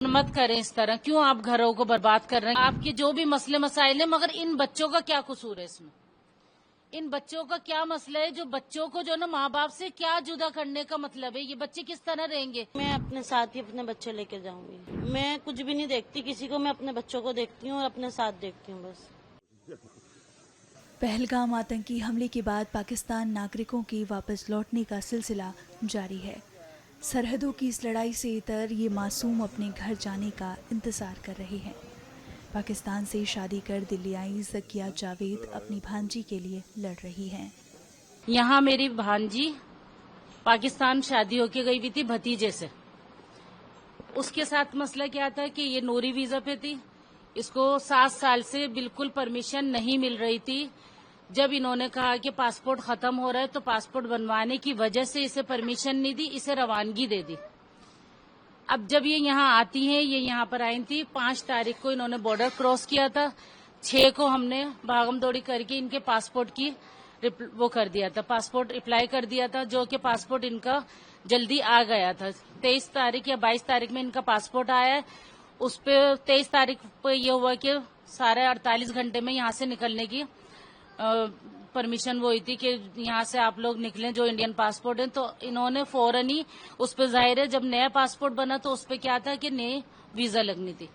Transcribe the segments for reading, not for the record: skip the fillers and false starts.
मत करें इस तरह, क्यों आप घरों को बर्बाद कर रहे हैं? आपके जो भी मसले मसाइल हैं, मगर इन बच्चों का क्या कसूर है इसमें? इन बच्चों का क्या मसला है जो बच्चों को जो ना माँ बाप से क्या जुदा करने का मतलब है? ये बच्चे किस तरह रहेंगे? मैं अपने साथ ही अपने बच्चे लेकर जाऊंगी। मैं कुछ भी नहीं देखती किसी को, मैं अपने बच्चों को देखती हूँ और अपने साथ देखती हूँ बस। पहलगाम आतंकी हमले के बाद पाकिस्तान नागरिकों के वापस लौटने का सिलसिला जारी है। सरहदों की इस लड़ाई से इतर ये मासूम अपने घर जाने का इंतज़ार कर रहे हैं। पाकिस्तान से शादी कर दिल्ली आई ज़किया जावेद अपनी भांजी के लिए लड़ रही हैं। यहाँ मेरी भांजी पाकिस्तान शादी होके गई हुई थी भतीजे से। उसके साथ मसला क्या था कि ये नूरी वीजा पे थी, इसको 7 साल से बिल्कुल परमिशन नहीं मिल रही थी। जब इन्होंने कहा कि पासपोर्ट खत्म हो रहा है तो पासपोर्ट बनवाने की वजह से इसे परमिशन नहीं दी, इसे रवानगी दे दी। अब जब ये यहाँ आती हैं, ये यहाँ पर आई थी 5 तारीख को इन्होंने बॉर्डर क्रॉस किया था। 6 को हमने भागम दौड़ी करके इनके पासपोर्ट की वो कर दिया था, पासपोर्ट अप्लाई कर दिया था, जो कि पासपोर्ट इनका जल्दी आ गया था। 23 तारीख या 22 तारीख में इनका पासपोर्ट आया है। उस पे 23 तारीख पे ये हुआ कि साढ़े 48 घंटे में यहाँ से निकलने की परमिशन वो हुई थी कि यहाँ से आप लोग निकलें जो इंडियन पासपोर्ट है। तो इन्होंने फौरन ही उस पर, जाहिर है जब नया पासपोर्ट बना तो उस पर क्या था कि नई वीजा लगनी थी,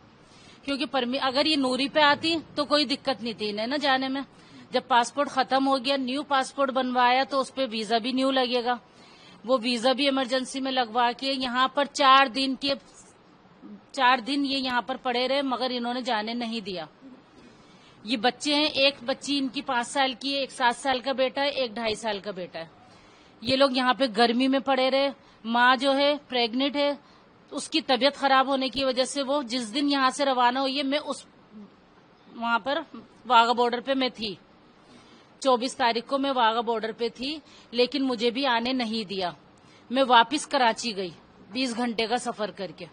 क्योंकि अगर ये नूरी पे आती तो कोई दिक्कत नहीं थी इन्हें ना जाने में। जब पासपोर्ट खत्म हो गया, न्यू पासपोर्ट बनवाया तो उस पर वीजा भी न्यू लगेगा। वो वीजा भी इमरजेंसी में लगवा के यहाँ पर 4 दिन ये यहाँ पर पड़े रहे, मगर इन्होंने जाने नहीं दिया। ये बच्चे हैं, एक बच्ची इनकी 5 साल की है, एक 7 साल का बेटा है, एक 2.5 साल का बेटा है। ये लोग यहाँ पे गर्मी में पड़े रहे। माँ जो है प्रेग्नेंट है, उसकी तबीयत खराब होने की वजह से वो जिस दिन यहाँ से रवाना हुई है, मैं वहां पर वाघा बॉर्डर पे मैं थी। 24 तारीख को मैं वाघा बॉर्डर पे थी, लेकिन मुझे भी आने नहीं दिया। मैं वापस कराची गई, 20 घंटे का सफर करके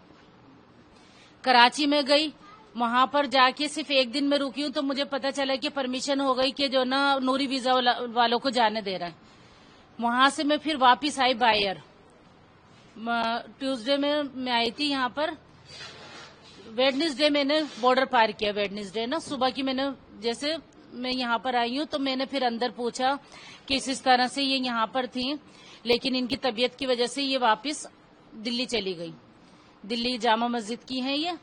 कराची में गई। वहां पर जाके सिर्फ 1 दिन में रुकी हूं तो मुझे पता चला कि परमिशन हो गई कि जो ना नूरी वीजा वालों को जाने दे रहा है। वहां से मैं फिर वापस आई बाय एयर। ट्यूसडे में मैं आई थी यहाँ पर। वेडनेसडे मैंने बॉर्डर पार किया। वेडनेसडे ना सुबह की मैंने, जैसे मैं यहाँ पर आई हूँ तो मैंने फिर अंदर पूछा कि इस तरह से ये यहाँ पर थी, लेकिन इनकी तबीयत की वजह से ये वापस दिल्ली चली गई। दिल्ली जामा मस्जिद की है ये।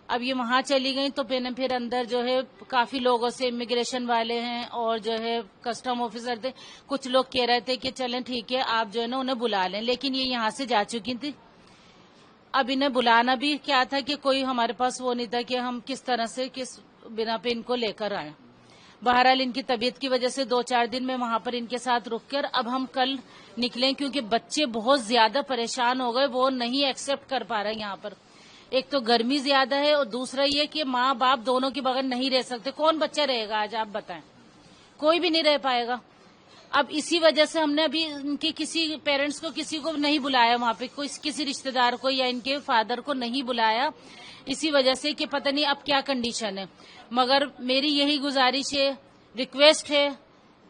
अब ये वहां चली गई तो मैंने फिर अंदर जो है काफी लोगों से, इमिग्रेशन वाले हैं और जो है कस्टम ऑफिसर थे, कुछ लोग कह रहे थे कि चलें ठीक है आप जो है ना उन्हें बुला लें, लेकिन ये यहाँ से जा चुकी थी। अब इन्हें बुलाना भी क्या था कि कोई हमारे पास वो नहीं था कि हम किस तरह से किस बिना पे इनको लेकर आए। बहरहाल इनकी तबीयत की वजह से 2-4 दिन में वहां पर इनके साथ रुक कर अब हम कल निकले, क्योंकि बच्चे बहुत ज्यादा परेशान हो गए, वो नहीं एक्सेप्ट कर पा रहे यहाँ पर। एक तो गर्मी ज्यादा है और दूसरा ये कि माँ बाप दोनों के बगैर नहीं रह सकते। कौन बच्चा रहेगा आज आप बताएं? कोई भी नहीं रह पाएगा। अब इसी वजह से हमने अभी इनके किसी पेरेंट्स को, किसी को नहीं बुलाया वहां पे, कोई किसी रिश्तेदार को या इनके फादर को नहीं बुलाया, इसी वजह से कि पता नहीं अब क्या कंडीशन है। मगर मेरी यही गुजारिश है, रिक्वेस्ट है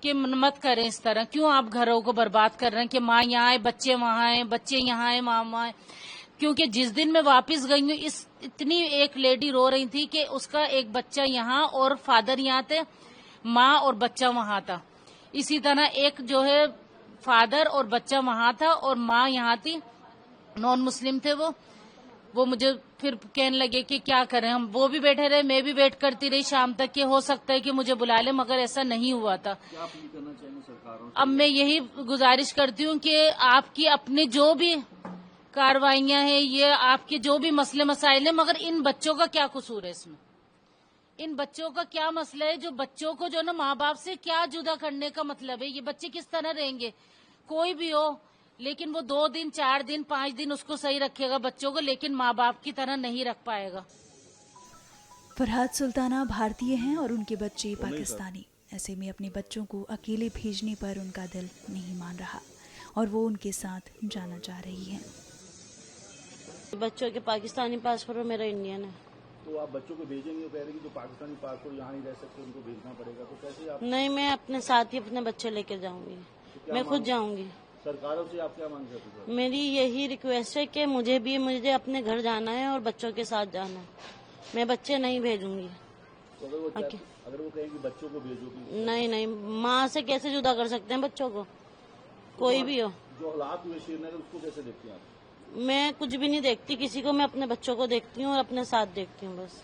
कि मत करें इस तरह, क्यों आप घरों को बर्बाद कर रहे हैं कि माँ यहाँ आए, बच्चे वहां आए, बच्चे यहाँ आए, माँ वहां आए। क्योंकि जिस दिन मैं वापस गई हूँ, इतनी एक लेडी रो रही थी कि उसका एक बच्चा यहाँ और फादर यहाँ थे, माँ और बच्चा वहां था। इसी तरह एक जो है फादर और बच्चा वहां था और माँ यहाँ थी, नॉन मुस्लिम थे वो मुझे फिर कहने लगे कि क्या करें हम। वो भी बैठे रहे, मैं भी वेट करती रही शाम तक कि हो सकता है कि मुझे बुला ले, मगर ऐसा नहीं हुआ था। क्या अपील करना चाहिए सरकारों से? अब मैं यही गुजारिश करती हूँ कि आपकी अपने जो भी कार्रवाइयां हैं, ये आपके जो भी मसले मसाइल हैं, मगर इन बच्चों का क्या कसूर है इसमें? इन बच्चों का क्या मसला है जो बच्चों को जो ना माँ बाप से क्या जुदा करने का मतलब है? ये बच्चे किस तरह रहेंगे? कोई भी हो, लेकिन वो 2 दिन 4 दिन 5 दिन उसको सही रखेगा बच्चों को, लेकिन माँ बाप की तरह नहीं रख पाएगा। फरहाद सुल्ताना भारतीय हैं और उनके बच्चे पाकिस्तानी। ऐसे में अपने बच्चों को अकेले भेजने पर उनका दिल नहीं मान रहा और वो उनके साथ जाना चाह रही हैं। बच्चों के पाकिस्तानी पासपोर्ट और मेरा इंडियन है। तो आप बच्चों को भेजेंगे? कह रहे कि जो पाकिस्तानी पासपोर्ट यहाँ नहीं रह सकते उनको भेजना पड़ेगा, तो कैसे आप? नहीं, मैं अपने साथ ही अपने बच्चे लेकर जाऊंगी। मैं खुद जाऊंगी। सरकारों से आप क्या मांग करते हैं? मेरी यही रिक्वेस्ट है कि मुझे अपने घर जाना है और बच्चों के साथ जाना है। मैं बच्चे नहीं भेजूंगी। तो अगर वो कहें कि बच्चों को भेजोगी, नहीं, माँ से कैसे जुदा कर सकते हैं बच्चों को, कोई भी हो। जो हालात हुए श्रीनगर उसको कैसे देखती हैं आप? मैं कुछ भी नहीं देखती किसी को, मैं अपने बच्चों को देखती हूँ और अपने साथ देखती हूँ बस।